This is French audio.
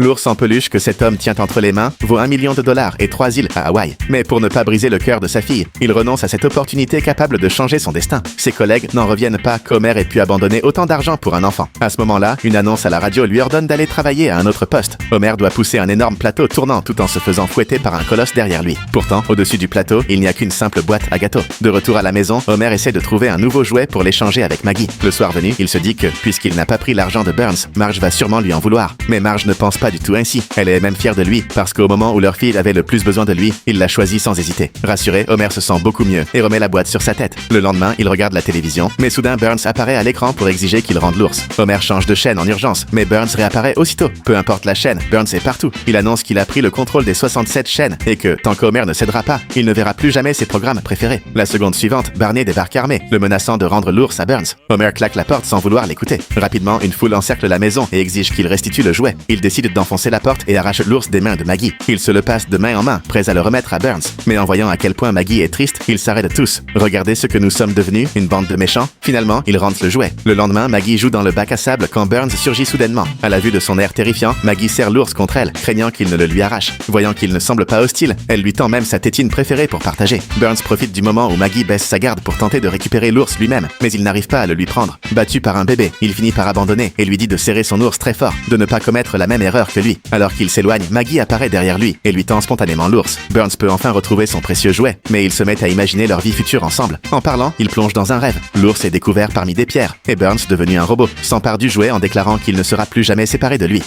L'ours en peluche que cet homme tient entre les mains vaut $1 million et 3 îles à Hawaï. Mais pour ne pas briser le cœur de sa fille, il renonce à cette opportunité capable de changer son destin. Ses collègues n'en reviennent pas qu'Homer ait pu abandonner autant d'argent pour un enfant. À ce moment-là, une annonce à la radio lui ordonne d'aller travailler à un autre poste. Homer doit pousser un énorme plateau tournant tout en se faisant fouetter par un colosse derrière lui. Pourtant, au-dessus du plateau, il n'y a qu'une simple boîte à gâteaux. De retour à la maison, Homer essaie de trouver un nouveau jouet pour l'échanger avec Maggie. Le soir venu, il se dit que, puisqu'il n'a pas pris l'argent de Burns, Marge va sûrement lui en vouloir. Mais Marge ne pense pas du tout ainsi. Elle est même fière de lui, parce qu'au moment où leur fille avait le plus besoin de lui, il l'a choisi sans hésiter. Rassuré, Homer se sent beaucoup mieux et remet la boîte sur sa tête. Le lendemain, il regarde la télévision, mais soudain Burns apparaît à l'écran pour exiger qu'il rende l'ours. Homer change de chaîne en urgence, mais Burns réapparaît aussitôt. Peu importe la chaîne, Burns est partout. Il annonce qu'il a pris le contrôle des 67 chaînes et que, tant qu'Homer ne cédera pas, il ne verra plus jamais ses programmes préférés. La seconde suivante, Barney débarque armé, le menaçant de rendre l'ours à Burns. Homer claque la porte sans vouloir l'écouter. Rapidement, une foule encercle la maison et exige qu'il restitue le jouet. Il décide d'enfoncer la porte et arrache l'ours des mains de Maggie. Il se le passe de main en main, prêt à le remettre à Burns. Mais en voyant à quel point Maggie est triste, ils s'arrêtent tous. Regardez ce que nous sommes devenus, une bande de méchants. Finalement, ils rendent le jouet. Le lendemain, Maggie joue dans le bac à sable quand Burns surgit soudainement. À la vue de son air terrifiant, Maggie serre l'ours contre elle, craignant qu'il ne le lui arrache. Voyant qu'il ne semble pas hostile, elle lui tend même sa tétine préférée pour partager. Burns profite du moment où Maggie baisse sa garde pour tenter de récupérer l'ours lui-même, mais il n'arrive pas à le lui prendre. Battu par un bébé, il finit par abandonner et lui dit de serrer son ours très fort, de ne pas commettre la même erreur que lui. Alors qu'il s'éloigne, Maggie apparaît derrière lui et lui tend spontanément l'ours. Burns peut enfin retrouver son précieux jouet, mais ils se mettent à imaginer leur vie future ensemble. En parlant, ils plongent dans un rêve. L'ours est découvert parmi des pierres et Burns, devenu un robot, s'empare du jouet en déclarant qu'il ne sera plus jamais séparé de lui.